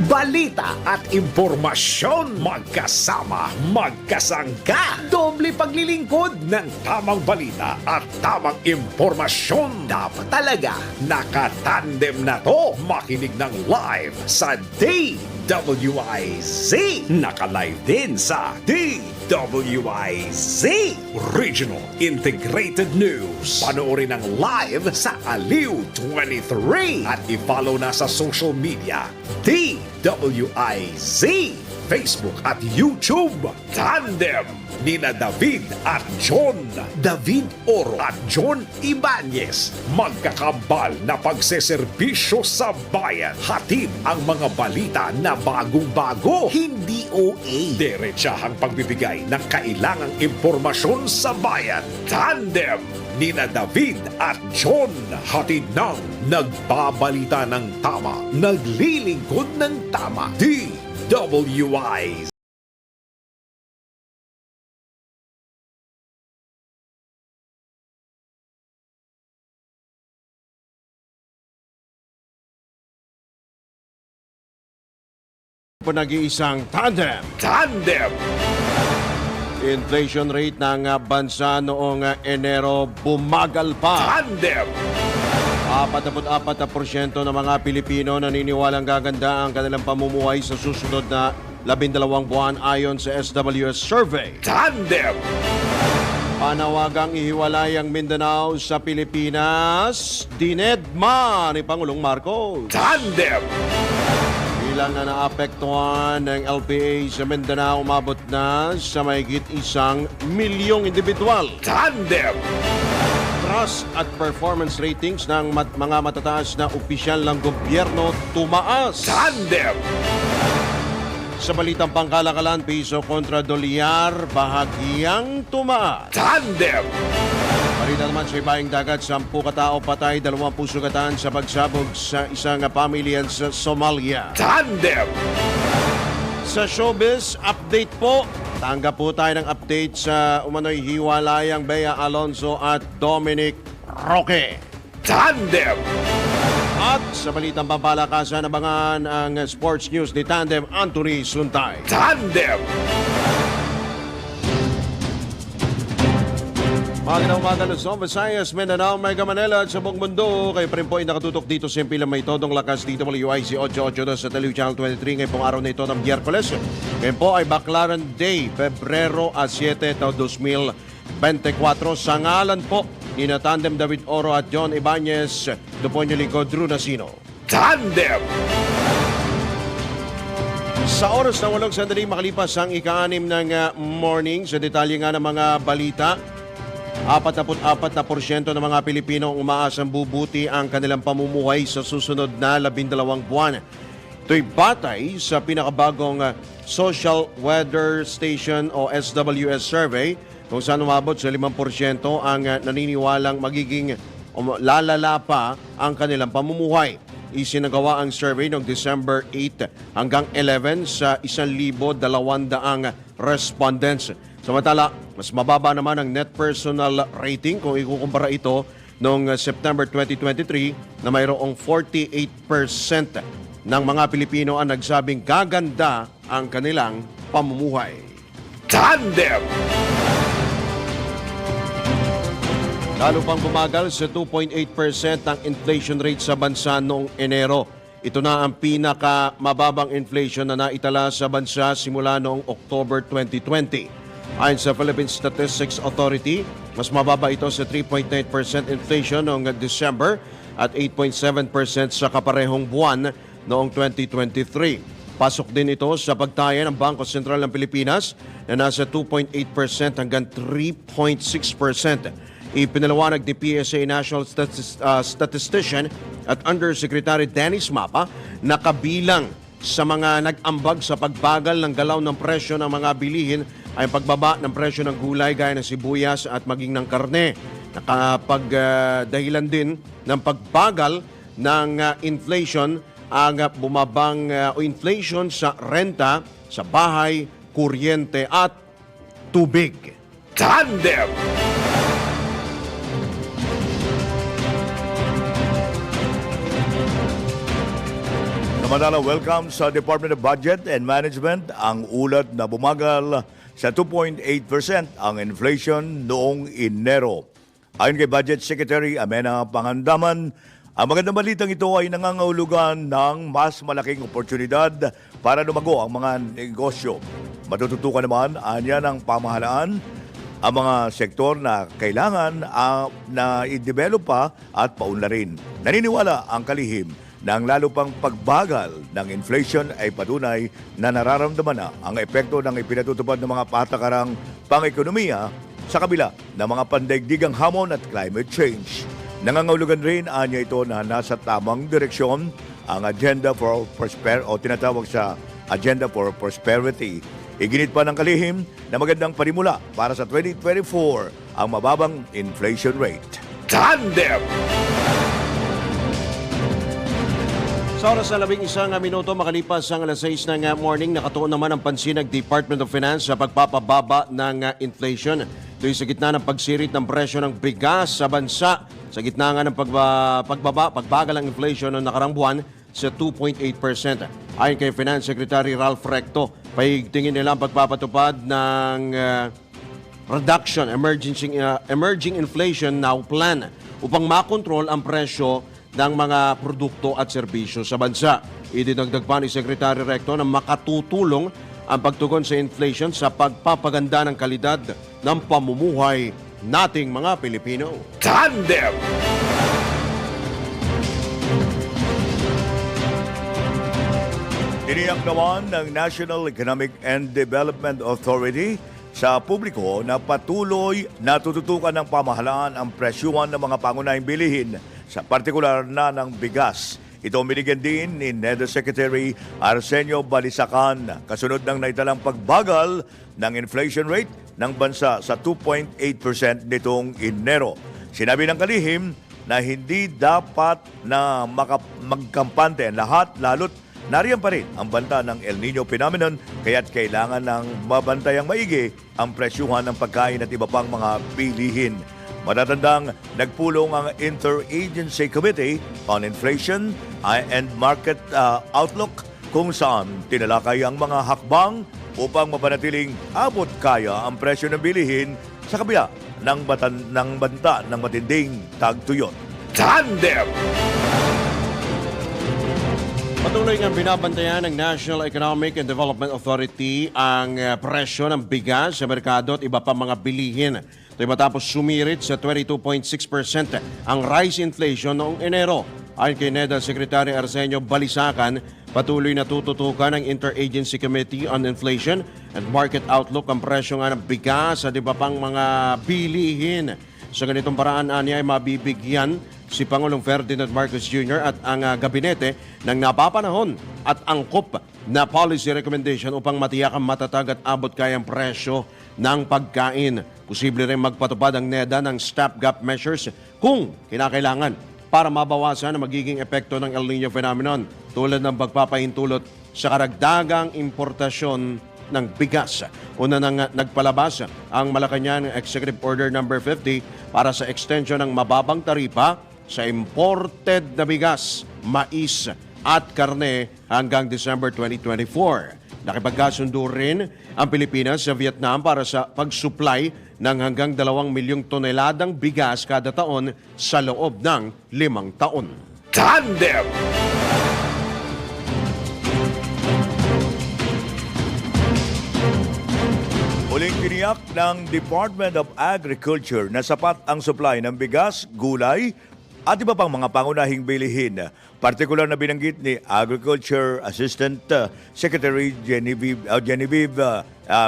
Balita at impormasyon magkasama, magkasangka. Doble paglilingkod ng tamang balita at tamang impormasyon. Dapat talaga nakatandem na to. Makinig ng live sa DWIZ. Naka-live din sa DWIZ Regional Integrated News. Panoorin ang live sa Aliw 23 at i-follow na sa social media DWIZ Facebook at YouTube. Tandem nina David at John. David Oro at John Ibanez. Magkakambal na pagseserbisyo sa bayan. Hatid ang mga balita na bagong-bago. Hindi OA. Diretsahang pagbibigay ng kailangang impormasyon sa bayan. Tandem nina David at John. Hatid ng nagbabalita ng tama. Naglilingkod ng tama. DWIZ. Nag-iisang tandem. Tandem. Inflation rate ng bansa noong Enero bumagal pa. Tandem. 44% ng mga Pilipino naniniwalang gaganda ang kanilang pamumuhay sa susunod na 12 buwan ayon sa SWS survey. Tandem. Panawagang ihiwalay ang Mindanao sa Pilipinas, dinedma ni Pangulong Marcos. Tandem. Bilang na naapektuhan ng LPA sa Mindanao, umabot na sa mahigit 1 milyong individual. Tandem. Trust at performance ratings ng mga matataas na opisyal ng gobyerno tumaas. Tandem. Sa balitang pangkalakalan, piso kontra dolyar, bahagyang tumaas. Tandem. Balita naman sa ibaing dagat, 10 katao patay, 20 sugatan sa pagsabog sa isang pamilya sa Somalia. Tandem. Sa showbiz, update po. Tanggap po tayo ng update sa umano'y hiwalayang Bea Alonzo at Dominic Roque. Tandem. At sa balitang pampalakasan, abangan ang sports news ni Tandem Anthony Suntay. Tandem. Magandang umaga Luzon, Visayas, Mindanao, Mega Manila at sa buong mundo. Kayo pa rin po ay nakatutok dito sa Pilang May Todong Lakas DWIZ 882 sa Telew Channel 23 ngayong pong araw na ito ng Miyerkules. Ngayon po ay Baclaran Day, Pebrero 7, 2024. Sa ngalan po ni na Tandem David Oro at John Ibanez, doon niyo lingkod Drew Nasino. Tandem. Sa oras na 8 sandali makalipas ang ika-6 ng morning, sa detalye nga ng mga balita, 44% ng mga Pilipino ang umaasang bubuti ang kanilang pamumuhay sa susunod na 12 buwan. Ito'y batay sa pinakabagong Social Weather Station o SWS survey kung saan umabot sa 5% ang naniniwalang magiging lalala pa ang kanilang pamumuhay. Isinagawa ang survey noong December 8 hanggang 11 sa 1,200 respondents. Samantala, mas mababa naman ang net personal rating kung ikukumpara ito noong September 2023 na mayroong 48% ng mga Pilipino ang nagsabing gaganda ang kanilang pamumuhay. Tandem. Lalo pang bumagal sa 2.8% ang inflation rate sa bansa noong Enero. Ito na ang pinakamababang inflation na naitala sa bansa simula noong October 2020. Ayon sa Philippine Statistics Authority, mas mababa ito sa 3.9% inflation noong December at 8.7% sa kaparehong buwan noong 2023. Pasok din ito sa pagtaya ng Bangko Sentral ng Pilipinas na nasa 2.8% hanggang 3.6%. Ipinaliwanag ni PSA National Statistician at Undersecretary Dennis Mapa na kabilang sa mga nag-ambag sa pagbagal ng galaw ng presyo ng mga bilihin ay pagbaba ng presyo ng gulay gaya ng sibuyas at maging ng karne. Nakapagdahilan din ng pagbagal ng inflation ang bumabang inflation sa renta, sa bahay, kuryente at tubig. Tandem. Samantala, welcome sa Department of Budget and Management. Ang ulat na bumagal sa 2.8% ang inflation noong Enero. Ayon kay Budget Secretary Amena Pangandaman, ang magandang balitang ito ay nangangahulugan ng mas malaking oportunidad para lumago ang mga negosyo. Matututukan naman anya ng pamahalaan ang mga sektor na kailangan na i-develop pa at paunlarin. Naniniwala ang kalihim na ang lalo pang pagbagal ng inflation ay patunay na nararamdaman na ang epekto ng ipinatutupad ng mga patakarang pang-ekonomiya sa kabila ng mga pandaigdigang hamon at climate change. Nangangahulugan rin anya ito na nasa tamang direksyon ang Agenda for tinatawag sa Agenda for Prosperity. Iginit pa ng kalihim na magandang panimula para sa 2024 ang mababang inflation rate. Tandem! Sa oras na 11 minuto makalipas ang alas 6 ng morning, nakatuon naman ang pansin ng Department of Finance sa pagpapababa ng inflation. Ito'y sa gitna ng pagsirit ng presyo ng bigas sa bansa. Sa gitna nga ng pagbagal ng inflation noong nakarang buwan sa 2.8%. Ayon kay Finance Secretary Ralph Recto, paigtingin nila ang pagpapatupad ng Emerging Inflation Now Plan upang makontrol ang presyo ng mga produkto at serbisyo sa bansa. Idinagdag pa ni Secretary Recto na makatutulong ang pagtugon sa inflation sa pagpapaganda ng kalidad ng pamumuhay nating mga Pilipino. Tandem! Tiniyak naman ng National Economic and Development Authority sa publiko na patuloy na tututukan ng pamahalaan ang presyuhan ng mga pangunahing bilihin sa partikular na ng bigas. Ito binigyan din ni NEDA Secretary Arsenio Balisacan kasunod ng naitalang pagbagal ng inflation rate ng bansa sa 2.8% nitong Enero. Sinabi ng kalihim na hindi dapat na magkampante ang lahat lalo't nariyan pa rin ang banta ng El Nino phenomenon kaya't kailangan ng mabantayang maigi ang presyuhan ng pagkain at iba pang mga bilihin. Matatandang nagpulong ang Interagency Committee on Inflation and Market Outlook kung saan tinalakay ang mga hakbang upang mapanatiling abot kaya ang presyo ng bilihin sa kabila ng banta ng matinding tagtuyot. Tandem! Patuloy nga binabantayan ng National Economic and Development Authority ang presyo ng bigas sa merkado at iba pa mga bilihin. Ito'y matapos sumirit sa 22.6% ang rice inflation noong Enero. Ayon kay NEDA Secretary Arsenio Balisacan, patuloy na tututukan ng Interagency Committee on Inflation and Market Outlook ang presyo nga ng bigas at iba pang mga bilihin. Sa ganitong paraan niya ay mabibigyan si Pangulong Ferdinand Marcos Jr. at ang gabinete ng napapanahon at angkop na policy recommendation upang matiyak ang matatag at abot kayang presyo ng pagkain. Posible rin magpatupad ang NEDA ng stopgap measures kung kinakailangan para mabawasan ang magiging epekto ng El Nino phenomenon tulad ng pagpapahintulot sa karagdagang importasyon ng bigas. Una nang nagpalabas ang Malacanang Executive Order No. 50 para sa extension ng mababang taripa sa imported na bigas, mais at karne hanggang December 2024. Nakipagkasundo rin ang Pilipinas sa Vietnam para sa pag-supply ng hanggang 2 milyong toneladang bigas kada taon sa loob ng 5 taon. Tandem! Muling tiniyak ng Department of Agriculture na sapat ang supply ng bigas, gulay at iba pang mga pangunahing bilihin. Partikular na binanggit ni Agriculture Assistant Secretary Genevieve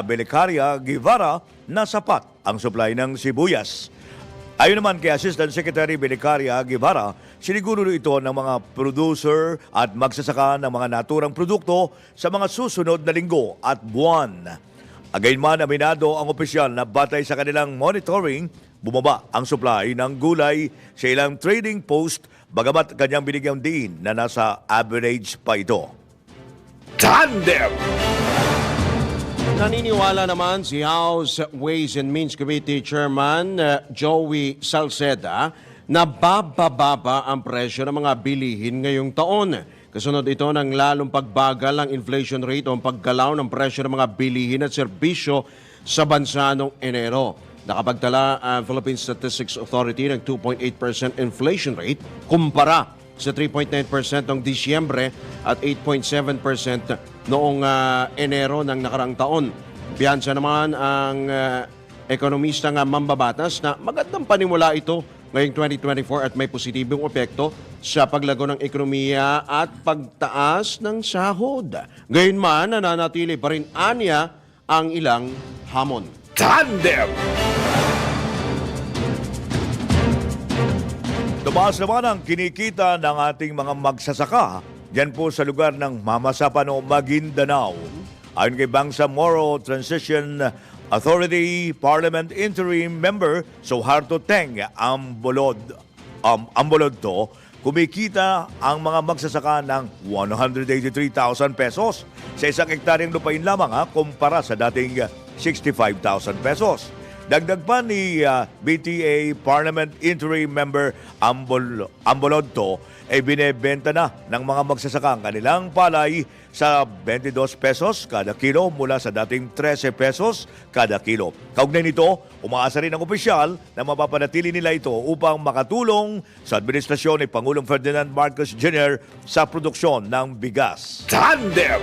Belicaria Guevara na sapat ang supply ng sibuyas. Ayon naman kay Assistant Secretary Belicaria Guevara, siniguro ito ng mga producer at magsasaka ng mga naturang produkto sa mga susunod na linggo at buwan. Agayman, aminado ang opisyal na batay sa kanilang monitoring, bumaba ang supply ng gulay sa ilang trading post bagamat kanyang binigyang diin na nasa average pa ito. Tandem! Naniniwala naman si House Ways and Means Committee Chairman Joey Salceda na bababa ang presyo ng mga bilihin ngayong taon. Kasunod ito ng lalong pagbagal ng inflation rate o paggalaw ng presyo ng mga bilihin at serbisyo sa bansa noong Enero. Nakapagtala ang Philippine Statistics Authority ng 2.8% inflation rate kumpara sa 3.9% noong Disyembre at 8.7% noong Enero ng nakarang taon. Piyansa naman ang ekonomista nga mambabatas na magandang panimula ito ngayong 2024 at may positibong epekto sa paglago ng ekonomiya at pagtaas ng sahod. Gayunman, nananatili pa rin anya ang ilang hamon. Tandem! Tumaas naman ang kinikita ng ating mga magsasaka dyan po sa lugar ng Mamasapan o Maguindanao. Ayon kay Bangsamoro Transition Authority Parliament Interim Member Suharto Teng Ambolodto, kumikita ang mga magsasaka ng 183,000 pesos sa isang hektaryang lupain lamang kumpara sa dating 65,000 pesos. Dagdag pa ni BTA Parliament Interim Member Ambolodto ay binebenta na ng mga magsasaka ang kanilang palay sa 22 pesos kada kilo mula sa dating 13 pesos kada kilo. Kaugnay nito, umaasa rin ang opisyal na mapapanatili nila ito upang makatulong sa administrasyon ni Pangulong Ferdinand Marcos Jr. sa produksyon ng bigas. Tandem!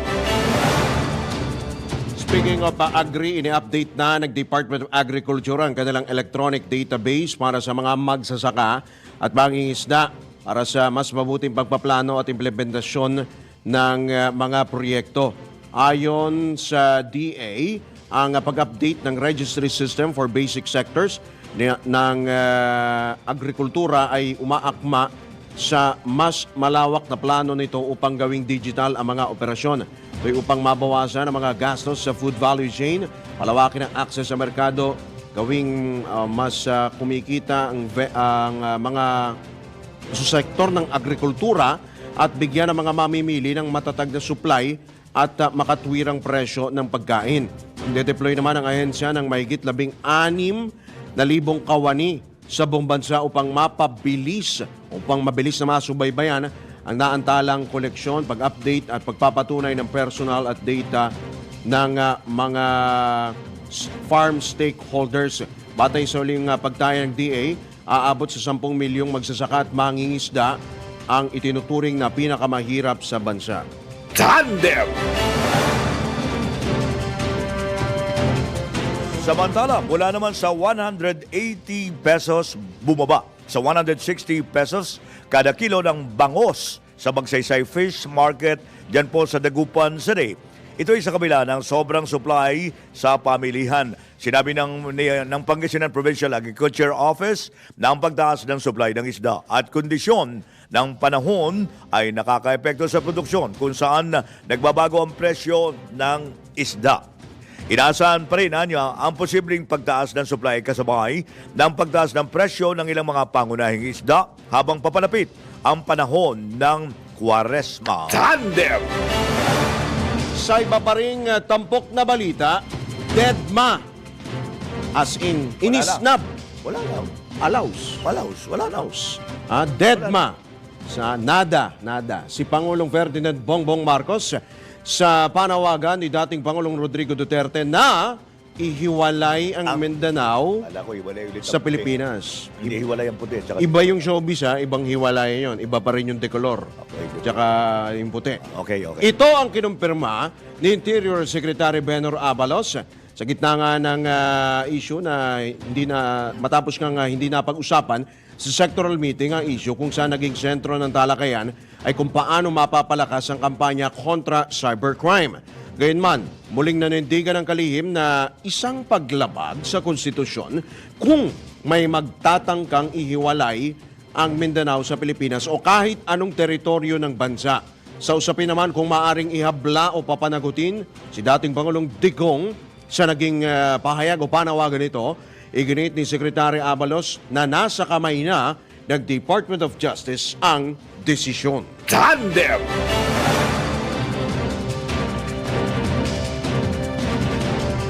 Speaking of agri, ini-update na ng Department of Agriculture ang kanilang electronic database para sa mga magsasaka at mangingisda para sa mas mabuting pagpaplano at implementasyon ng mga proyekto. Ayon sa DA, ang pag-update ng registry system for basic sectors ng agrikultura ay umaakma sa mas malawak na plano nito upang gawing digital ang mga operasyon. Ito'y upang mabawasan ang mga gastos sa food value chain, palawakin ang access sa merkado, gawing mas kumikita ang mga sa sektor ng agrikultura at bigyan ng mga mamimili ng matatag na supply at makatwirang presyo ng pagkain. Ide-deploy naman ang ahensya ng mahigit 16,000 kawani sa buong bansa upang mabilis na masubaybayan ang naantalang koleksyon, pag-update at pagpapatunay ng personal at data ng mga farm stakeholders. Batay sa uling pagtaya ng DA, aabot sa 10 milyong magsasaka at mangingisda ang itinuturing na pinakamahirap sa bansa. Tandem! Samantala, mula naman sa 180 pesos bumaba sa 160 pesos kada kilo ng bangos sa Magsaysay Fish Market dyan po sa Dagupan City. Ito ay sa kabila ng sobrang supply sa pamilihan. Sinabi ng Pangasinan Provincial Agriculture Office na ang pagtaas ng supply ng isda at kondisyon ng panahon ay nakakaepekto sa produksyon kung saan nagbabago ang presyo ng isda. Inaasahan pa rin niya ang posibleng pagtaas ng supply kasabay ng pagtaas ng presyo ng ilang mga pangunahing isda habang papalapit ang panahon ng Kwaresma. Tandem! Sa iba pa ring tampok na balita, deadma. As in, inisnab. Wala lang. Alaus. Wala lang. Deadma. Sa nada. Si Pangulong Ferdinand Bongbong Marcos sa panawagan ni dating Pangulong Rodrigo Duterte na ihiwalay ang Mindanao Ala ko, hiwalay ulit sa ang puti. Pilipinas. Hindi hiwalay ang puti. Tsaka... Iba yung showbiz ibang hiwalay yon. Iba pa rin yung decolor. Okay. Tsaka yung puti. Okay. Ito ang kinumpirma ni Interior Secretary Benor Abalos sa gitna nga ng issue na matapos nga hindi napag-usapan sa sectoral meeting ang issue kung saan naging sentro ng talakayan ay kung paano mapapalakas ang kampanya kontra cybercrime. Gayunman, muling nanindigan ng kalihim na isang paglabag sa konstitusyon kung may magtatangkang ihiwalay ang Mindanao sa Pilipinas o kahit anong teritoryo ng bansa. Sa usapin naman kung maaring ihabla o papanagutin si dating Pangulong Digong sa naging pahayag o panawagan nito, iginit ni Secretary Abalos na nasa kamay na ng Department of Justice ang desisyon. Tandem!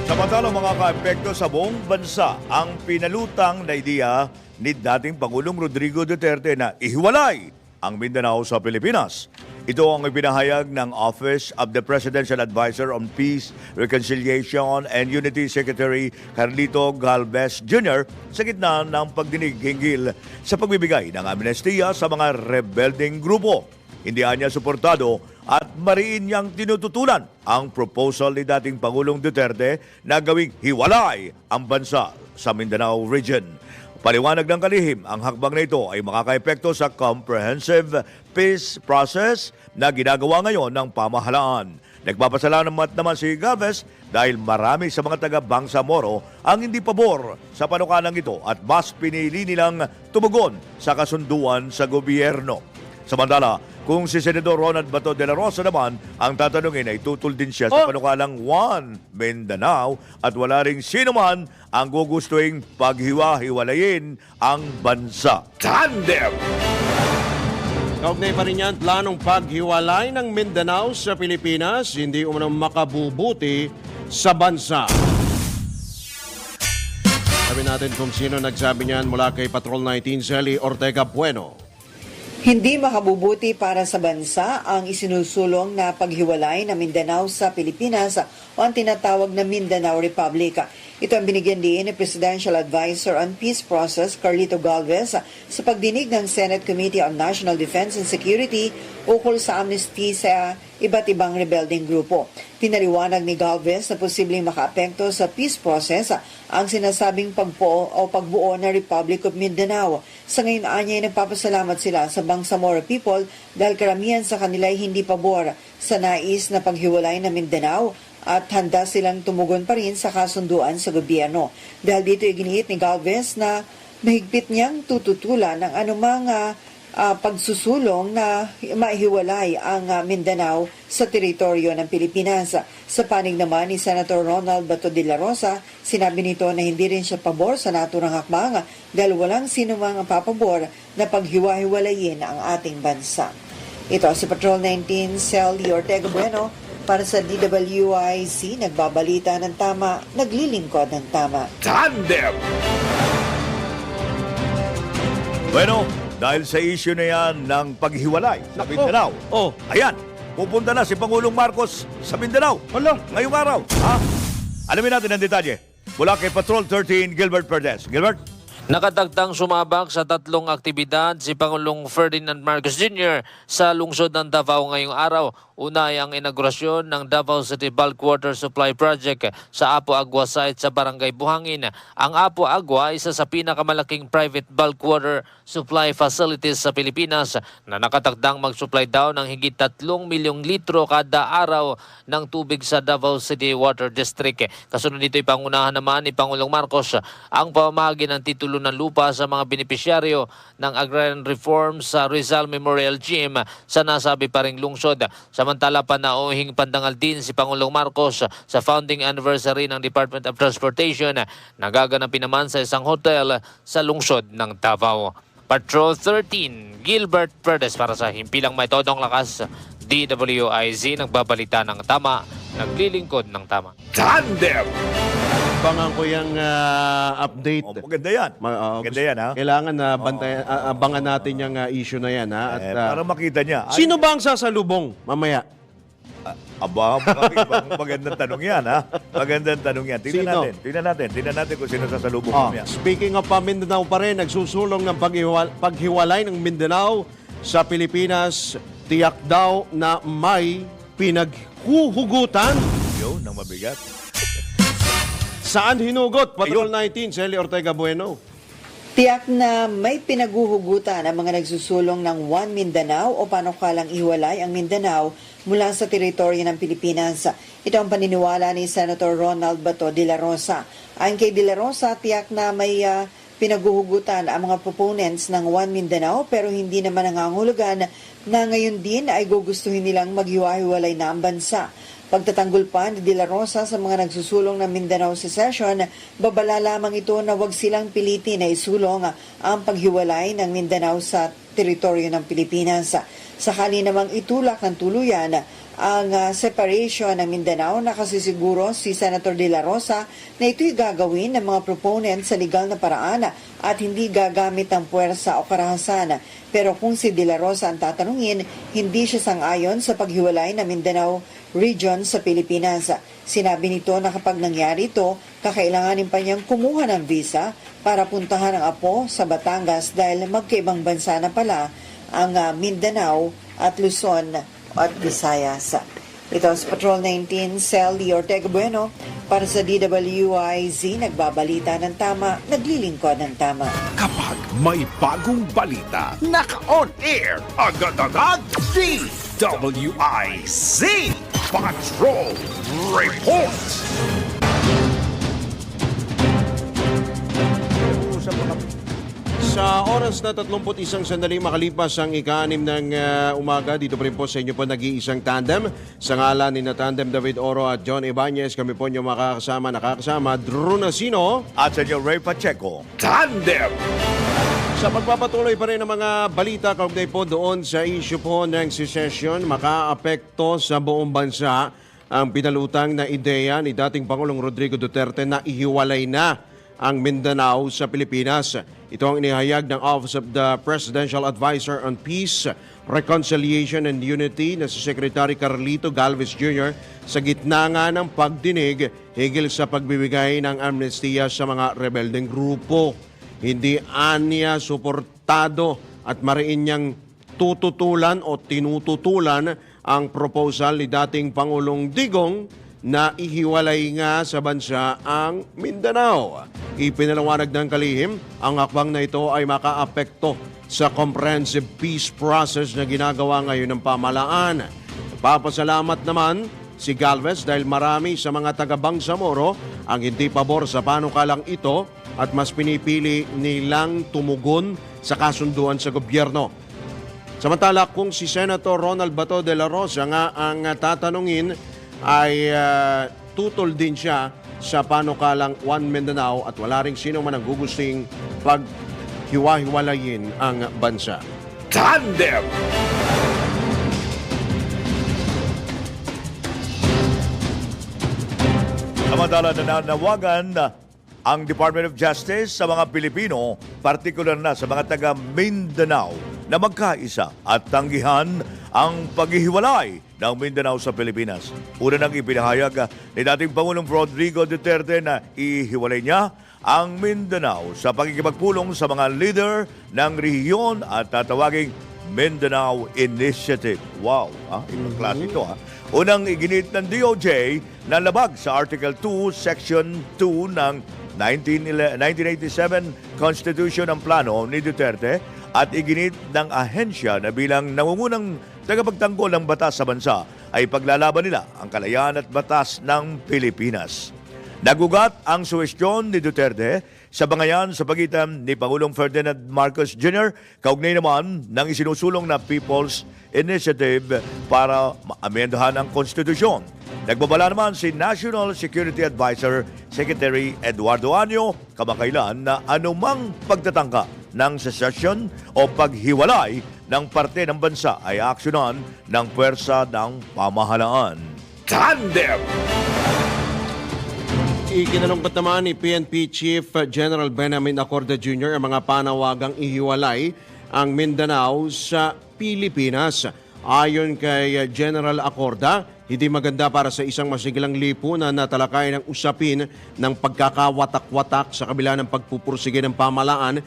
Samantala mga ka-epekto sa buong bansa ang pinalutang na ideya ni dating Pangulong Rodrigo Duterte na ihiwalay ang Mindanao sa Pilipinas. Ito ang ipinahayag ng Office of the Presidential Advisor on Peace, Reconciliation and Unity Secretary Carlito Galvez Jr. sa gitna ng pagdinig hinggil sa pagbibigay ng amnestiya sa mga rebelding grupo. Hindi niya suportado at mariin niyang tinututulan ang proposal ni dating Pangulong Duterte na gawing hiwalay ang bansa sa Mindanao region. Paliwanag ng kalihim, ang hakbang na ito ay makakaepekto sa comprehensive peace process na ginagawa ngayon ng pamahalaan. Nagpapasalamat naman si Galvez dahil marami sa mga taga Bangsamoro ang hindi pabor sa panukalang ito at mas pinili nilang tumugon sa kasunduan sa gobyerno. Samantala, kung si Senador Ronald Bato de la Rosa naman ang tatanungin ay tutol din siya sa panukalang One Mindanao at wala ring sino man ang gugustuhin paghiwa-hiwalayin ang bansa. Tandem! Kaugnay pa rin yan, planong paghiwalay ng Mindanao sa Pilipinas, hindi umano makabubuti sa bansa. Sabi natin kung sino nagsabi niyan mula kay Patrol 19, Zelly Ortega Bueno. Hindi makabubuti para sa bansa ang isinusulong na paghiwalay ng Mindanao sa Pilipinas o ang tinatawag na Mindanao Republic. Ito ang binigyan din ni Presidential Advisor on Peace Process Carlito Galvez sa pagdinig ng Senate Committee on National Defense and Security ukol sa amnesty sa iba't ibang rebelding grupo. Pinaliwanag ni Galvez na posibleng makaapekto sa peace process ang sinasabing pagbuo na Republic of Mindanao. Sa ngayon anya ay nagpapasalamat sila sa Bangsamoro people dahil karamihan sa kanila ay hindi pabor sa nais na paghiwalay ng Mindanao at handa silang tumugon pa rin sa kasunduan sa gobyerno. Dahil dito iginiit ni Galvez na mahigpit niyang tututulan ng anumang pagsusulong na maihiwalay ang Mindanao sa teritoryo ng Pilipinas. Sa panig naman ni Senator Ronald Bato de la Rosa, sinabi nito na hindi rin siya pabor sa naturang hakbang dahil walang sino mang papabor na paghiwa-hiwalayin ang ating bansa. Ito si Patrol 19, Zelly Ortega Bueno, para sa DWIC, nagbabalita ng tama, naglilingkod ng tama. Tandem! Bueno, dahil sa issue na yan ng paghiwalay sa Mindanao, ayan, pupunta na si Pangulong Marcos sa Mindanao. Ngayong araw. Alamin natin ang detalye. Mula kay Patrol 13, Gilbert Perdes. Gilbert? Nakatagtang sumabak sa tatlong aktibidad si Pangulong Ferdinand Marcos Jr. sa lungsod ng Davao ngayong araw. Una ay ang inaugurasyon ng Davao City Bulk Water Supply Project sa Apo Agua site sa Barangay Buhangin. Ang Apo Agua ay isa sa pinakamalaking private bulk water supply facilities sa Pilipinas na nakatakdang mag-supply daw ng higit 3 milyong litro kada araw ng tubig sa Davao City Water District. Kasunod nito ay pangunahan naman ni Pangulong Marcos ang pamamahagi ng titulo ng lupa sa mga benepisyaryo ng agrarian reform sa Rizal Memorial Gym sa nasabi pa ring lungsod. Samantala panauhing pandangal din si Pangulong Marcos sa founding anniversary ng Department of Transportation na gaganapin naman sa isang hotel sa lungsod ng Davao. Patrol 13, Gilbert Perdes para sa Himpilang May Todong Lakas, DWIZ, nagbabalita ng tama, naglilingkod ng tama. Tandem! Abangan ko yung update. Maganda yan. Maganda yan, ha? Kailangan na abangan natin yung issue na yan. Ha? At, Para makita niya. sino ba ang sasalubong mamaya? Magandang tanong yan, ha? Magandang tanong yan. Tingnan natin kung sino sasalubong niya. Speaking of Mindanao pa rin, nagsusulong ng paghiwalay ng Mindanao sa Pilipinas. Tiyak daw na may pinaghuhugutan. Yun, nang mabigat. Saan hinugot? Patrol 19, Zelly Ortega Bueno. Tiyak na may pinaguhugutan ang mga nagsusulong ng One Mindanao o panukalang ihiwalay ang Mindanao mula sa teritoryo ng Pilipinas. Ito ang paniniwala ni Senator Ronald Bato de la Rosa. Ayon kay de la Rosa, tiyak na may pinaguhugutan ang mga proponents ng One Mindanao pero hindi naman nangangahulugan na ngayon din ay gugustuhin nilang maghiwa-hiwalay na ang bansa. Pagtatanggol pa ni De La Rosa sa mga nagsusulong ng Mindanao Secession, babala lamang ito na wag silang pilitin na isulong ang paghiwalay ng Mindanao sa teritoryo ng Pilipinas. Sakali namang itulak ng tuluyan ang separation ng Mindanao. Nakasisiguro si Senator De La Rosa na ito'y gagawin ng mga proponent sa legal na paraan at hindi gagamit ng puwersa o karahasan. Pero kung si De La Rosa ang tatanungin, hindi siya sang-ayon sa paghiwalay ng Mindanao region sa Pilipinas. Sinabi nito na kapag nangyari ito, kakailanganin pa niyang kumuha ng visa para puntahan ang apo sa Batangas dahil magkaibang bansa na pala ang Mindanao at Luzon at Visayas. Ito sa Patrol 19, Sally Ortega Bueno para sa DWIZ, nagbabalita ng tama, naglilingkod ng tama. Kapag may bagong balita, naka-on air, agad-agad, DWIZ Patrol Report. Sa oras na 31 sandali makalipas ang ika-6 ng umaga, dito pa rin po sa inyo po nag-iisang tandem. Sa ngalan ni na tandem David Oro at John Ibanez, kami po nyo nakakasama Drew Nasino. At sa inyo, Ray Pacheco. Tandem! Sa pagpapatuloy pa rin ng mga balita kaugnay po doon sa issue po ng secession, makaapekto sa buong bansa ang pinalutang na ideya ni dating Pangulong Rodrigo Duterte na ihiwalay na ang Mindanao sa Pilipinas. Ito ang inihayag ng Office of the Presidential Advisor on Peace, Reconciliation and Unity na si Secretary Carlito Galvez Jr. sa gitna nga ng pagdinig higil sa pagbibigay ng amnestiya sa mga rebeldeng grupo. Hindi aniya suportado at mariin niyang tututulan o tinututulan ang proposal ni dating Pangulong Digong na ihiwalay nga sa bansa ang Mindanao. Ipinalawanag ng kalihim, ang hakbang na ito ay makaapekto sa comprehensive peace process na ginagawa ngayon ng pamahalaan. Papasalamat naman si Galvez dahil marami sa mga taga-Bangsamoro ang hindi pabor sa panukalang ito at mas pinipili nilang tumugon sa kasunduan sa gobyerno. Samantala kung si Senator Ronald Bato de la Rosa nga ang tatanungin, ay tutol din siya sa panukalang One Mindanao at wala ring sino man ang gugusting paghiwa-hiwalayin ang bansa. Tandem! Samantala, nananawagan ang Department of Justice sa mga Pilipino, partikular na sa mga taga Mindanao, na magkaisa at tanggihan ang paghihiwalay ng Mindanao sa Pilipinas. Una nang ipinahayag ni dating Pangulong Rodrigo Duterte na ihiwalay niya ang Mindanao sa pagkikipagpulong sa mga leader ng rehiyon at tatawaging Mindanao Initiative. Wow, ibang klase ito ha. Unang iginit ng DOJ na labag sa Article 2, Section 2 ng 1987 Constitution ng plano ni Duterte at iginit ng ahensya na bilang nangungunang tagapagtanggol ng batas sa bansa ay paglalaban nila ang kalayaan at batas ng Pilipinas. Nagugat ang suwestyon ni Duterte sa bangayan sa pagitan ni Pangulong Ferdinand Marcos Jr. kaugnay naman ng isinusulong na People's Initiative para maamendahan ang konstitusyon. Nagbabala naman si National Security Advisor Secretary Eduardo Año kamakailan na anumang pagtatangka ng secession o paghiwalay ng parte ng bansa ay aksyonan ng puwersa ng pamahalaan. Tandem! Ikinalungkot naman ni PNP Chief General Benjamin Acorda Jr. ang mga panawagang ihiwalay ang Mindanao sa Pilipinas. Ayon kay General Acorda, hindi maganda para sa isang masigilang lipunan na talakay ng usapin ng pagkakawatak-watak sa kabila ng pagpupursige ng pamahalaan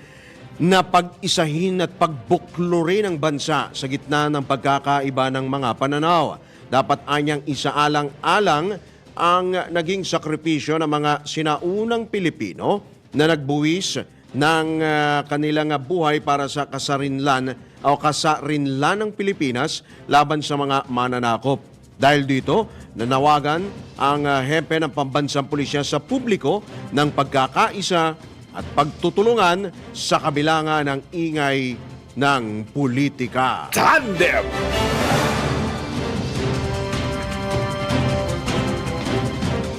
na pag-isahin at pagbuklurin ang bansa sa gitna ng pagkakaiba ng mga pananaw. Dapat anyang isaalang-alang ang naging sakripisyo ng mga sinaunang Pilipino na nagbuwis ng kanilang buhay para sa kasarinlan ng Pilipinas laban sa mga mananakop. Dahil dito, nanawagan ang hepe ng pambansang pulisya sa publiko ng pagkakaisa at pagtutulungan sa kabila nga ng ingay ng politika. Tandem!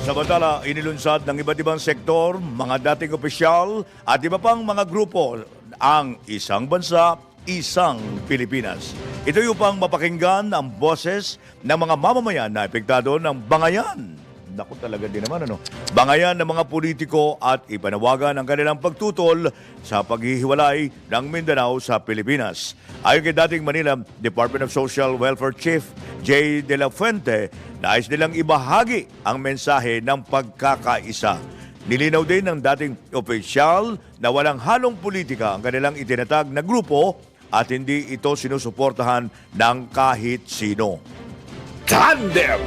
Samantala, inilunsad ng iba't ibang sektor, mga dating opisyal at iba pang mga grupo ang isang bansa, isang Pilipinas. Ito yung upang mapakinggan ang boses ng mga mamamayan na epektado ng bangayan. Naku, talaga din naman, ano? Bangayan ng mga politiko at ipanawagan ang kanilang pagtutol sa paghihiwalay ng Mindanao sa Pilipinas. Ayon kay dating Manila Department of Social Welfare Chief J. De La Fuente, nais nilang ibahagi ang mensahe ng pagkakaisa. Nilinaw din ng dating opisyal na walang halong politika ang kanilang itinatag na grupo at hindi ito sinusuportahan ng kahit sino. Tandem!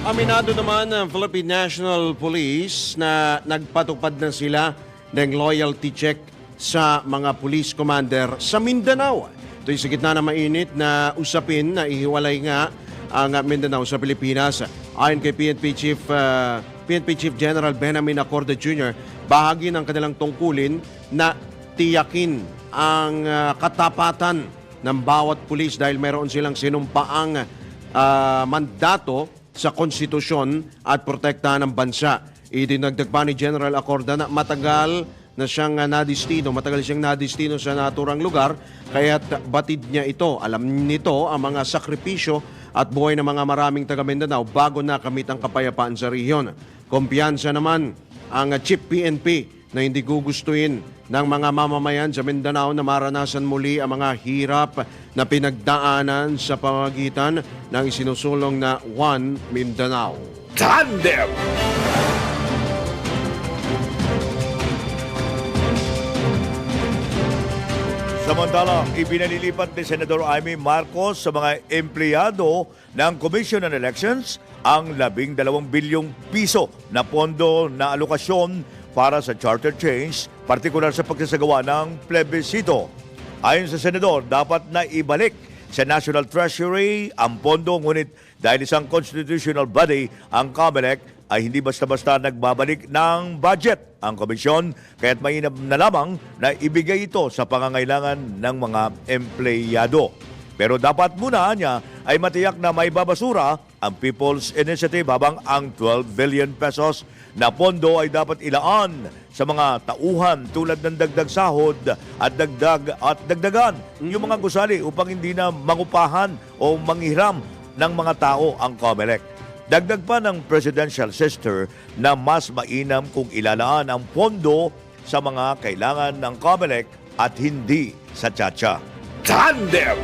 Aminado naman ng Philippine National Police na nagpatupad na sila ng loyalty check sa mga police commander sa Mindanao. Ito'y sa gitna na mainit na usapin na ihiwalay nga ang Mindanao sa Pilipinas. Ayon kay PNP Chief General Benjamin Acorde Jr., bahagi ng kanilang tungkulin na tiyakin ang katapatan ng bawat pulis dahil meron silang sinumpaang mandato sa konstitusyon at protektahan ng bansa. Idinagdag pa ni General Acorde na matagal siyang nadistino sa naturang lugar, kaya't batid niya ito. Alam nito ang mga sakripisyo at buhay ng mga maraming taga Mindanao bago nakamit ang kapayapaan sa rehiyon. Kumpiyansa naman ang Chief PNP na hindi gugustuhin ng mga mamamayan sa Mindanao na maranasan muli ang mga hirap na pinagdaanan sa pamagitan ng isinusulong na One Mindanao. Tandem! Samantala, ipinalilipat ni Senador Amy Marcos sa mga empleyado ng Commission on Elections ang 12 bilyong piso na pondo na alokasyon para sa charter change, partikular sa pagsasagawa ng plebisito. Ayon sa Senador, dapat na ibalik sa National Treasury ang pondo, ngunit dahil isang constitutional body ang COMELEC ay hindi basta-basta nagbabalik ng budget ang komisyon, kaya't mainam na lamang na ibigay ito sa pangangailangan ng mga empleyado. Pero dapat muna niya ay matiyak na may babasura ang People's Initiative, habang ang 12 billion pesos na pondo ay dapat ilaan sa mga tauhan tulad ng dagdag sahod at dagdagan yung mga gusali upang hindi na mangupahan o manghiram ng mga tao ang COMELEC. Dagdag pa ng presidential sister na mas mainam kung ilalaan ang pondo sa mga kailangan ng COMELEC at hindi sa tiyatsa. Tandem!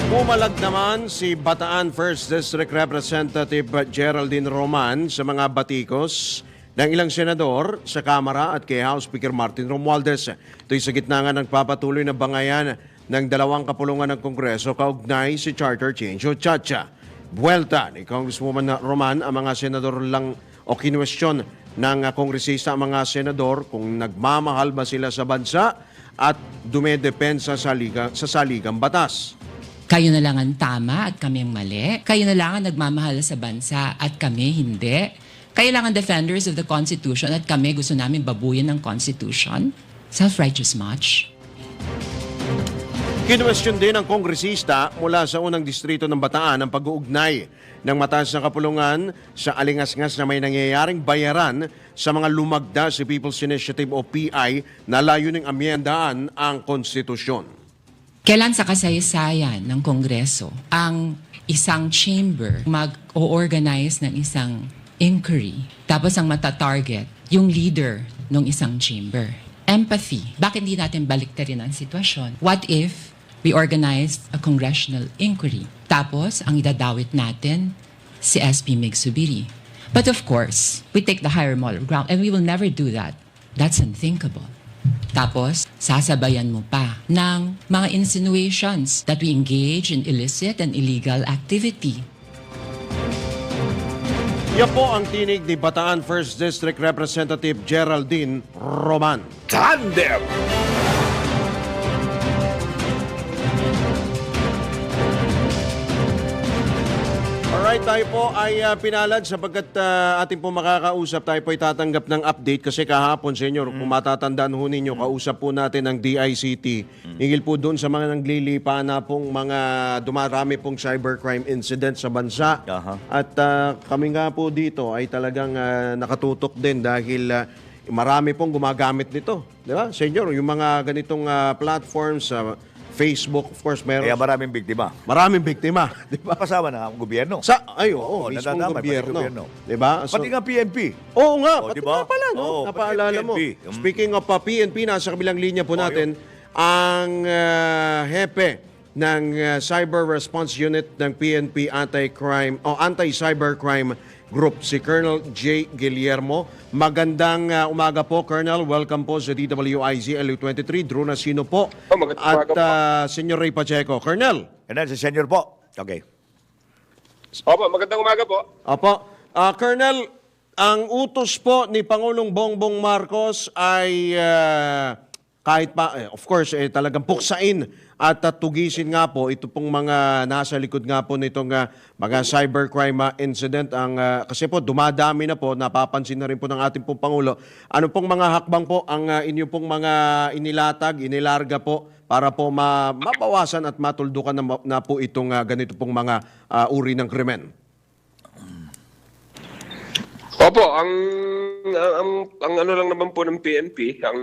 Pumalag naman si Bataan 1st District Representative Geraldine Roman sa mga batikos ng ilang senador sa Kamara at kay House Speaker Martin Romualdez. Ito'y sa gitna nga ng patuloy na bangayan ng dalawang kapulungan ng Kongreso kaugnay si Charter Change o Chacha. Buwelta ni Congresswoman Roman ang mga senador lang o kinwestiyon ng kongresista ang mga senador kung nagmamahal ba sila sa bansa at dumedepensa sa saligang batas. Kayo na lang ang tama at kami ang mali. Kayo na lang ang nagmamahal sa bansa at kami hindi. Kayo lang ang defenders of the Constitution at kami gusto namin babuyan ng Constitution. Self-righteous much? Kinwestiyon din ng kongresista mula sa unang distrito ng Bataan ang pag-uugnay ng mataas na kapulungan sa alingas-ngas na may nangyayaring bayaran sa mga lumagda sa People's Initiative o PI na layuning amyendaan ang konstitusyon. Kailan sa kasaysayan ng Kongreso ang isang chamber mag-organize ng isang inquiry tapos ang matatarget yung leader ng isang chamber? Empathy. Bakit hindi natin baliktarin ang sitwasyon? What if we organized a congressional inquiry? Tapos, ang idadawit natin, si SP Mig Subiri. But of course, we take the higher moral ground and we will never do that. That's unthinkable. Tapos, sasabayan mo pa ng mga insinuations that we engage in illicit and illegal activity. Yan po ang tinig ni Bataan 1st District Representative Geraldine Roman. Tandem! Alright, tayo po ay pinalad sapagkat ating po makakausap. Tayo po ay tatanggap ng update kasi kahapon, Senyor, kung matatandaan ho ninyo, kausap po natin ang DICT. Hingil po doon sa mga naglilipa na pong mga dumarami pong cybercrime incident sa bansa. Aha. At kami nga po dito ay talagang nakatutok din dahil marami pong gumagamit nito. Di ba, Senyor? Yung mga ganitong platforms, Facebook, of course, meron. Kaya maraming biktima. Maraming biktima. Di ba? Kasama na ang gobyerno. Oo, mismong nadadamay, pati gobyerno. gobyerno. Di ba? Pati nga PNP. Oo nga, Oh, pati diba? nga pala, no? Oo, Napaalala pati mo. PNP. Speaking of PNP, nasa kabilang linya po natin, ang hepe ng Cyber Response Unit ng PNP Anti-Cybercrime Group, si Colonel J. Guillermo. Magandang umaga po, Colonel. Welcome po sa DWIZ LU23. Drew Nasino po. Magandang At umaga po. Senyor Ray Pacheco. Colonel. And then si Senior po. Okay. Opo, magandang umaga po. Opo. Colonel, ang utos po ni Pangulong Bongbong Marcos ay kahit pa, of course, talagang puksain at tugisin nga po ito pong mga nasa likod nga po nitong mga cybercrime incident. Kasi po dumadami na po, napapansin na rin po ng ating pong Pangulo. Ano pong mga hakbang po ang inyo pong mga inilarga po para po mabawasan at matuldukan na po itong ganito pong mga uri ng krimen? Opo, ang ano lang naman po ng PNP, ang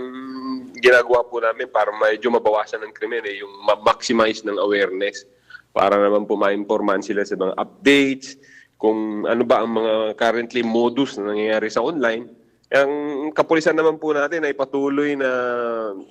ginagawa po namin para medyo mabawasan ng krimen yung ma-maximize ng awareness para naman po ma-informan sila sa mga updates, kung ano ba ang mga currently modus na nangyayari sa online. Ang kapulisan naman po natin ay patuloy na,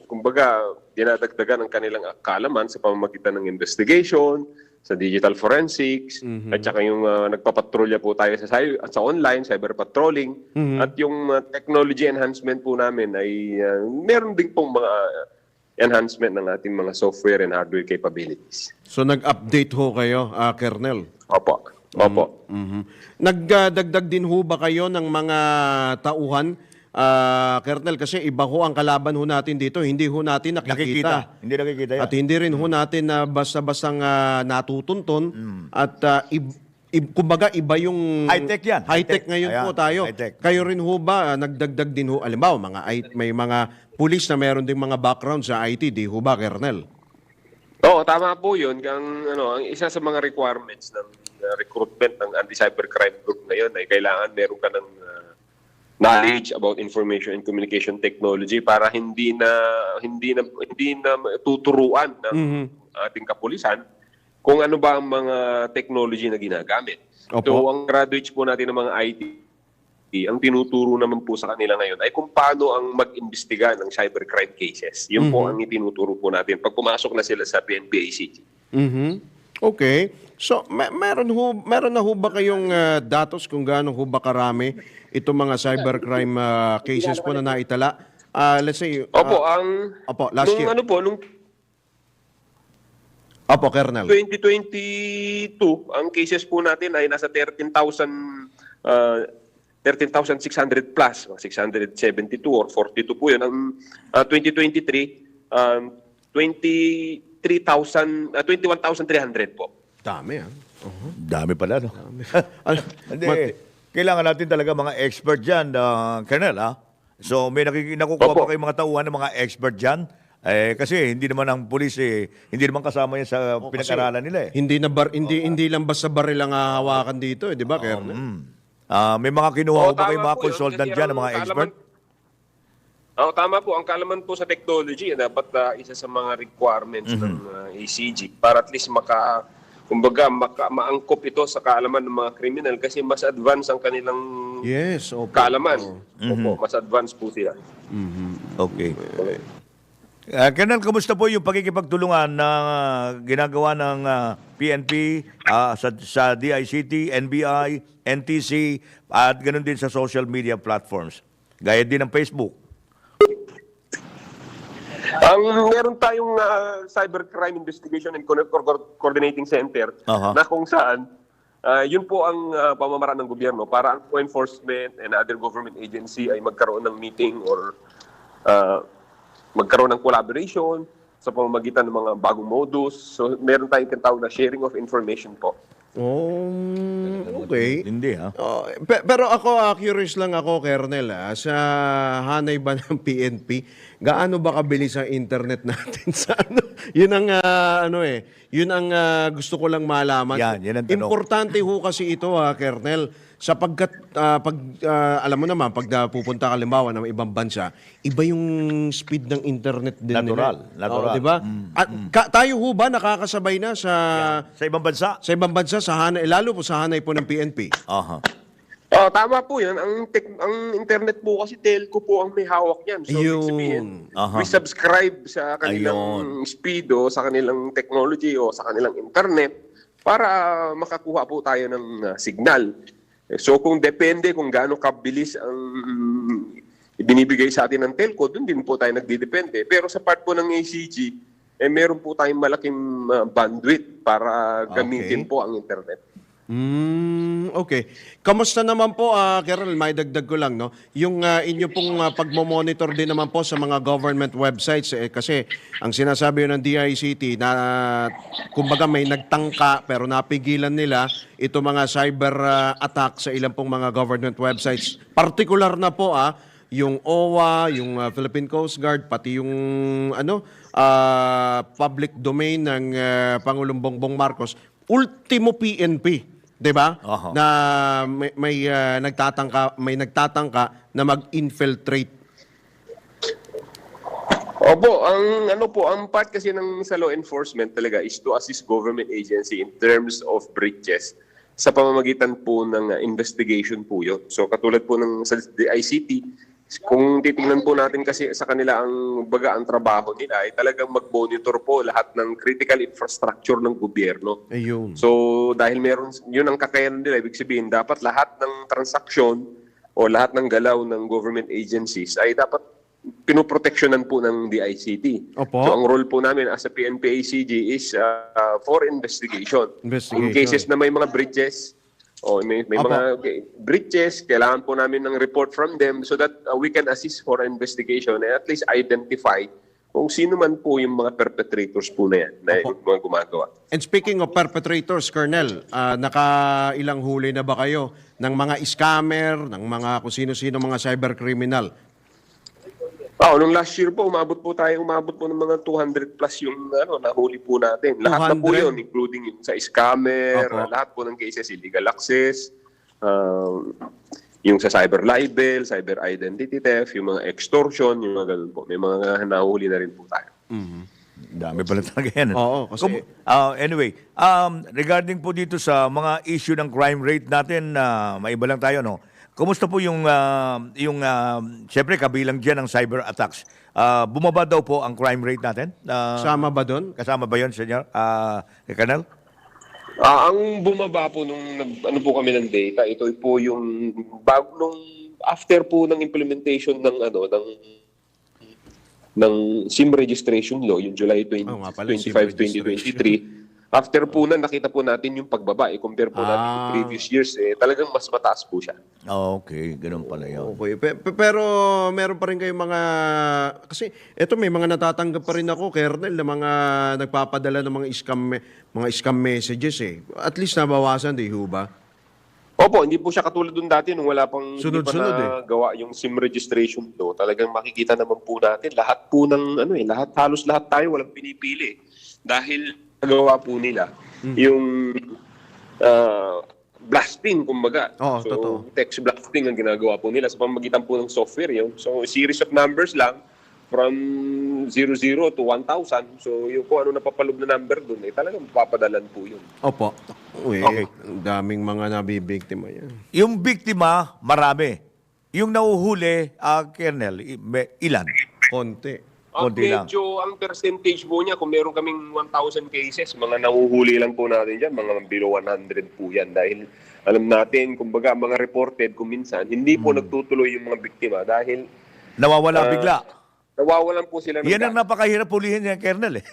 kumbaga, dinadagdagan ang kanilang kaalaman sa pamamagitan ng investigation, sa digital forensics, at saka yung nagpapatrolya po tayo sa online, cyber patrolling, at yung technology enhancement po namin ay meron din pong mga enhancement ng ating mga software and hardware capabilities. So nag-update ho kayo, Colonel? Opo. Opo. Nagdagdag din ho ba kayo ng mga tauhan, Colonel? Kasi iba ho ang kalaban ho natin dito. Hindi ho natin nakikita. Hindi nakikita yan. At hindi rin ho natin na basta-bastang natutunton. At kumbaga iba yung... High-tech yan. High-tech ngayon Ayan, po tayo. high-tech. Kayo rin ho ba, nagdagdag din ho, alimbawa, may mga pulis na meron ding mga background sa IT, di ho ba, Colonel? Oo, tama po yun. Ang isa sa mga requirements ng recruitment ng anti-cybercrime group ngayon ay kailangan meron ka ng knowledge about information and communication technology para hindi na tuturuan ng ating kapulisan kung ano ba ang mga technology na ginagamit. Opo. So, ang graduates po natin ng mga IT, ang tinuturo naman po sa kanila ngayon ay kung paano ang mag-imbestiga ng cybercrime cases. Yun po ang itinuturo po natin pag pumasok na sila sa PNP-ACG. Okay. So, meron na ho ba kayong datos kung gaano ho ba karami itong mga cybercrime cases po na naitala? Let's say... Opo, last year. Nung Opo, Colonel. 2022, ang cases po natin ay nasa 13,600 plus, 672 or 42 po yun. Ang 2023, 21,300 po. Dami, Dami pala, no? Hindi, Mati- kailangan natin talaga mga expert dyan, Colonel, ha? So, may nakukuha Opo. pa kayong mga tauhan ng mga expert dyan? Kasi hindi naman ang pulis, hindi naman kasama yan sa pinag-aralan nila, Hindi lang basta baril ang hahawakan dito, di ba, Colonel? may mga kinuha ba tama kayong mga po yun. consultant Kasi dyan, ang ng mga expert? Tama po. Ang kaalaman po sa technology, dapat isa sa mga requirements ng ACG para at least maangkop ito sa kaalaman ng mga kriminal kasi mas advanced ang kanilang Yes, opo. kaalaman. Opo, mas advanced po sila. Okay. Colonel, kumusta po yung pakikipagtulungan na ginagawa ng PNP sa DICT, NBI, NTC, at ganoon din sa social media platforms? Gaya din ng Facebook. Meron tayong Cybercrime Investigation and Coordinating Center Aha. na kung saan yun po ang pamamaraan ng gobyerno para ang law enforcement and other government agency ay magkaroon ng meeting or magkaroon ng collaboration sa pamamagitan ng mga bagong modus. So, meron tayong tinatawag na sharing of information po. Okay. Hindi, ha? Pero ako, curious lang ako, Colonel, sa hanay ba ng PNP, gaano ba kabilis ang internet natin sa ano? Yun ang yun ang gusto ko lang malaman. Yan ang tanong. Importante ho kasi ito, Kernel, sapagkat alam mo naman pag pupunta ka halimbawa ng ibang bansa, iba yung speed ng internet din Natural, nila. natural. Oo, 'di ba? At tayo ho ba nakakasabay na sa Sa ibang bansa? ibang bansa sa hanay, lalo po sa hanay po ng PNP? Aha. Tama po yun. Ang internet po kasi telco po ang may hawak yan. So, ibig sabihin, Aha. we subscribe sa kanilang speed o sa kanilang technology o sa kanilang internet para makakuha po tayo ng signal. So kung depende kung gaano kabilis ang ibinibigay sa atin ng telco, dun din po tayo nagdidepende. Pero sa part po ng ACG, meron po tayong malaking bandwidth para gamitin po ang internet. Okay. Kamusta naman po, Carol, may dagdag ko lang, no? Yung inyo pong pagmo-monitor din naman po sa mga government websites, kasi ang sinasabi yun ng DICT na kumbaga may nagtangka pero napigilan nila ito mga cyber attack sa ilang pong mga government websites. Particular na po, yung OWA, yung Philippine Coast Guard, pati yung public domain ng Pangulong Bongbong Marcos, ultimo PNP. 'Di ba? Na may nagtatangka na mag-infiltrate. Opo, ang part kasi ng sa law enforcement talaga is to assist government agency in terms of breaches sa pamamagitan po ng investigation po yun. So katulad po ng sa ICT, kung titingnan po natin kasi sa kanila ang trabaho nila ay talagang mag-monitor po lahat ng critical infrastructure ng gobyerno. Ayun. So dahil yun ang kakayanan nila, ibig sabihin dapat lahat ng transaksyon o lahat ng galaw ng government agencies ay dapat pinoproteksyonan po ng DICT. Opo. So ang role po namin as a PNP-ACG is for investigation. In cases na may mga breaches, may mga breaches, kailangan po namin ng report from them so that we can assist for investigation and at least identify kung sino man po yung mga perpetrators po na yan na yung mga gumagawa. And speaking of perpetrators, Colonel, nakailang huli na ba kayo ng mga scammer, ng mga kung sino-sino mga cybercriminal? Nung last year po, umabot po ng mga 200 plus yung nahuli po natin. Lahat na po 200? yun, including yung sa scammer, lahat po ng cases, illegal access, yung sa cyber libel, cyber identity theft, yung mga extortion, yung mga ganun po. May mga nahuli na rin po tayo. Dami pala talaga yan. Oo, kasi... Anyway, regarding po dito sa mga issue ng crime rate natin, maiba lang tayo, no? Kumusta po yung siyempre kabilang dyan ang cyber attacks? Bumaba daw po ang crime rate natin? Kasama ba doon? Kasama ba yun, Senyor? Colonel? Ang bumaba po nung po kami ng data, ito po yung after po ng implementation ng SIM registration law, yung July 25, 2023. After po nakita po natin yung pagbaba. I-compare po natin yung previous years. Talagang mas mataas po siya. Okay, ganun pala yun. Okay. Pero meron pa rin kayong mga... Kasi eto may mga natatanggap pa rin ako, Colonel, na mga nagpapadala ng mga scam messages . At least nabawasan, di ho ba? Opo, hindi po siya katulad dun dati nung wala pang Sunod-sunod hindi pa gawa yung SIM registration law. Talagang makikita naman po natin lahat po ng halos lahat tayo walang pinipili. Dahil nagawa po nila yung blasting, kumbaga. Totoo. Text blasting ang ginagawa po nila sa pamamagitan po ng software yun. So, series of numbers lang from 00 to 1,000. So, yung kung ano napapalob na number dun, talagang mapapadalan po yun. Opo. Okay. Ang daming mga nabibiktima yan. Yung biktima, marami. Yung nahuhuli, Colonel, ilan? Konti. Konti lang. Medyo ang percentage po niya, kung meron kaming 1,000 cases, mga nahuhuli lang po natin dyan, mga below 100 po yan. Dahil alam natin, kumbaga, mga reported kung minsan, hindi po nagtutuloy yung mga biktima dahil Nawawala bigla. nawawalan po sila ng Yan ang napakahirap pulihin niya, Colonel.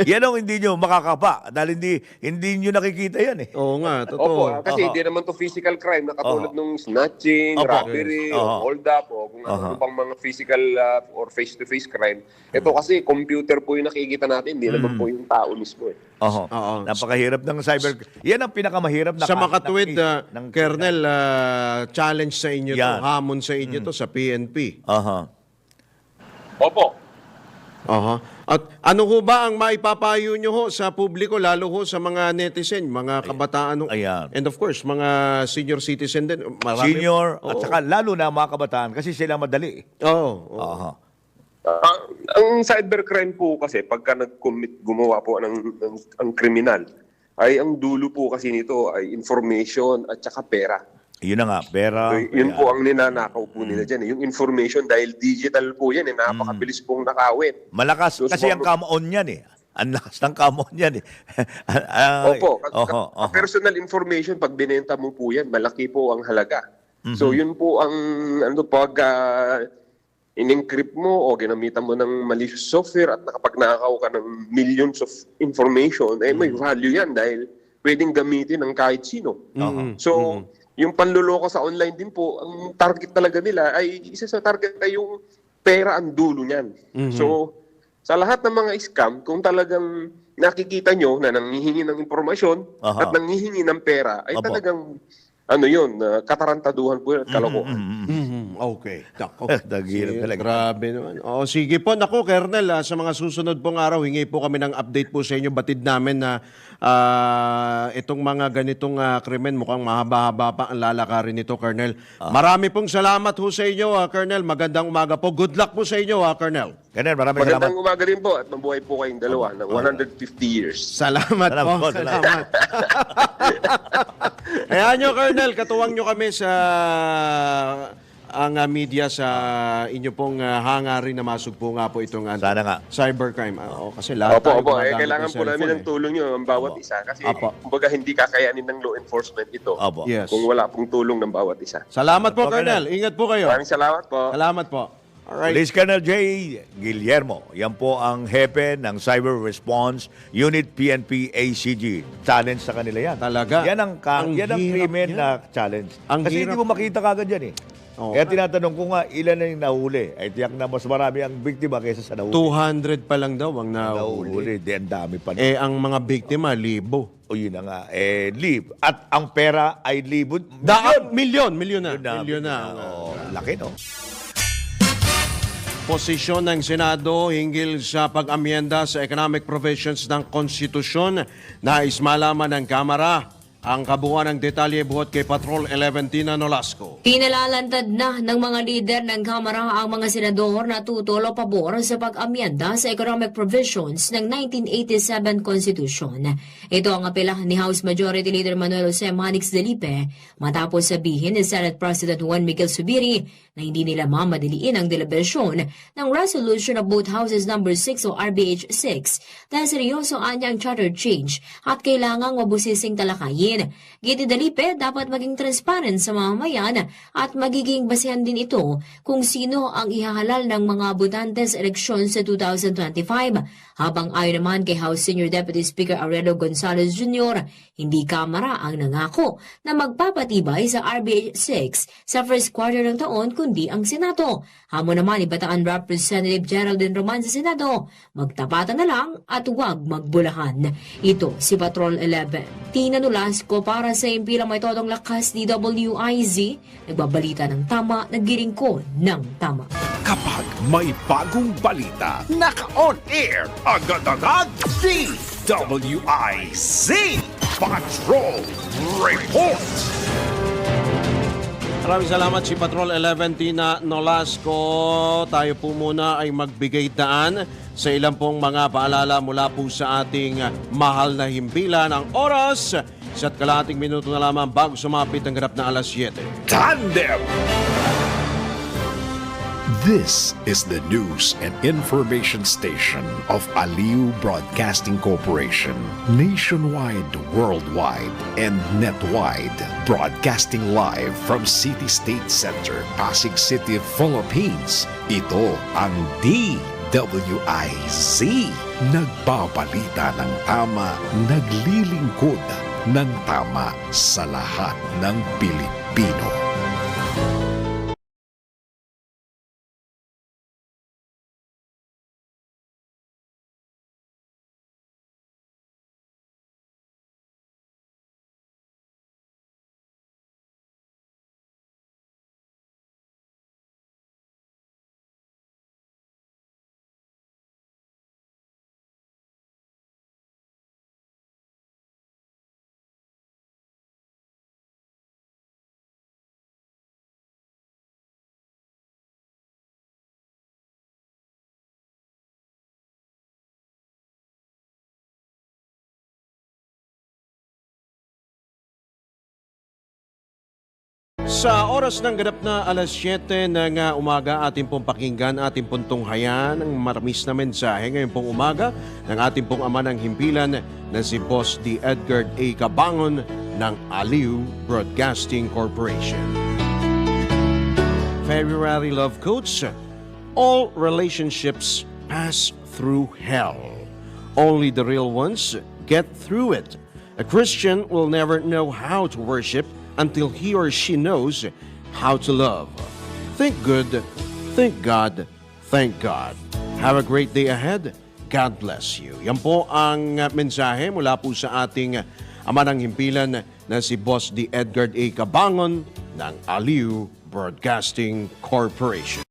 Yan ang hindi nyo makakapa dahil hindi nyo nakikita yan . Oo nga, Opo, totoo. kasi hindi naman to physical crime na katulad nung snatching, robbery, hold up, o kung ano pang mga physical or face-to-face crime. Ito kasi computer po yung nakikita natin, hindi naman po yung tao mismo . Oo. Napakahirap ng cyber. Yan ang pinakamahirap na Sa makatuwid, ng Colonel, challenge sa inyo to, Yan. hamon sa inyo to sa PNP. Opo. Aha. At ano ho ba ang maipapayo nyo ho sa publiko, lalo ho sa mga netizen, mga kabataan ho? Ayan. And of course, mga senior citizen din. Senior at Oo. saka lalo na mga kabataan kasi sila madali. Oo. Oo. Aha. Ang cybercrime po kasi pagka gumawa po ang kriminal, ay ang dulo po kasi nito ay information at saka pera. Yun na nga, pera. So, yun po ang ninanakaw po nila dyan. Yung information, dahil digital po yan, napakabilis pong nakawin. Malakas So, kasi ang come-on yan eh. Ang lakas ng come-on yan eh. Ay, Opo, oho. personal information, pag binenta mo po yan, malaki po ang halaga. So yun po ang pag in-encrypt mo o ginamitan mo ng malicious software at nakapag nakakaw ka ng millions of information, may value yan dahil pwedeng gamitin ng kahit sino. So, yung panluloko sa online din po, ang target talaga nila ay, isa sa target ay yung pera ang dulo niyan. So, sa lahat ng mga scam, kung talagang nakikita nyo na nanghihingi ng impormasyon at nanghihingi ng pera, ay Opo. talagang, katarantaduhan po yun at kalokohan. Okay. Dako. Daghirap talaga. Grabe naman. O, sige po. Naku, Colonel, sa mga susunod pong araw, hingi po kami ng update po sa inyo. Batid namin na itong mga ganitong krimen, mukhang mahaba-haba pa ang lalakarin nito, Colonel. Marami pong salamat ho sa inyo, Colonel. Magandang umaga po. Good luck po sa inyo, Colonel. Ganun, maraming salamat. Magandang umaga rin po at mabuhay po kayong dalawa ng 150 years. Salamat Salamat po. po, salamat. Ayan nyo, Colonel, katuwang nyo kami sa ang media sa inyo pong hangarin na masugpo nga po itong Sana nga. cybercrime. Kasi lahat tayo Opo. gumagamit Kailangan ng po namin cellphone, ng tulong nyo ang bawat isa. Kasi kumbaga hindi kakayanin ng law enforcement ito Opo. Yes. kung wala pong tulong ng bawat isa. Salamat po, Opo, Colonel. Ingat po kayo. Maraming salamat po. Salamat po. Alright. Police Colonel J. Guillermo, yan po ang hepe ng Cyber Response Unit PNP ACG. Challenge sa kanila yan. Talaga? Yan ang, Ang yan ang hirap krimen yan. na challenge. Ang Kasi hirap. hindi mo makita kagad yan eh. Oo. Kaya tinatanong ko nga, ilan na yung nahuli? Ay tiyak na mas marami ang biktima kaysa sa nahuli. 200 pa lang daw ang nahuli. Nahuli, di ang dami pa. Ang mga biktima, libo. O yun na nga, live. At ang pera ay libo. Milyon na. Milyon na. Oh, laki no? Posisyon ng Senado hinggil sa pag-amyenda sa economic provisions ng konstitusyon. Nais malaman ng Kamara ang kabuuan ng detalye buhat kay Patrol 11 Tina Nolasco. Pinalalantad na ng mga lider ng Kamara ang mga senador na tutol o pabor sa pag-amyenda sa economic provisions ng 1987 Constitution. Ito ang apela ni House Majority Leader Manuel Jose Manix Delipe matapos sabihin ni Senate President Juan Miguel Zubiri na hindi nila mamadiliin ang deliberasyon ng Resolution of both Houses No. 6 o RBH 6 dahil seryoso anyang charter change at kailangang mabusising talakayin. Giti Delipe, dapat maging transparent sa mamamayan at magiging basehan din ito kung sino ang ihahalal ng mga botante sa eleksyon sa 2025. Habang ayon naman kay House Senior Deputy Speaker Aurelio Gonzalez Jr., hindi Kamara ang nangako na magpapatibay sa RBH 6 sa first quarter ng taon kundi ang Senado. Hamon naman ni Bataan Representative Geraldine Roman sa Senado, magtapatan na lang at huwag magbulahan. Ito si Patrol 11. Tina Nolasco para sa impilang may todong lakas DWIZ, nagbabalita ng tama, naglilingkod ng tama. Kapag may bagong balita, naka-on air, agad-agad, DWIZ Patrol Report. Maraming salamat si Patrol 11 Tina Nolasco. Tayo po muna ay magbigay daan sa ilang pong mga paalala mula po sa ating mahal na himpilan. Ang oras, isa't kalahating minuto na lamang bago sumapit ang ganap na alas 7. Tandem! This is the news and information station of Aliu Broadcasting Corporation. Nationwide, worldwide, and netwide. Broadcasting live from City State Center, Pasig City, Philippines. Ito ang DWIZ. Nagbabalita ng tama, naglilingkod ng tama sa lahat ng Pilipino. Sa oras ng ganap na alas 7 ng umaga, ating pong pakinggan, ating pong tunghayan ang maramis na mensahe ngayon pong umaga ng ating pong ama ng himpilan na si Boss D. Edgar A. Cabangon ng Aliw Broadcasting Corporation. February Love Quotes: all relationships pass through hell. Only the real ones get through it. A Christian will never know how to worship until he or she knows how to love. Think good, think God, thank God. Have a great day ahead. God bless you. Yan po ang mensahe mula po sa ating ama ng himpilan na si Boss D. Edgar A. Cabangon ng Aliw Broadcasting Corporation.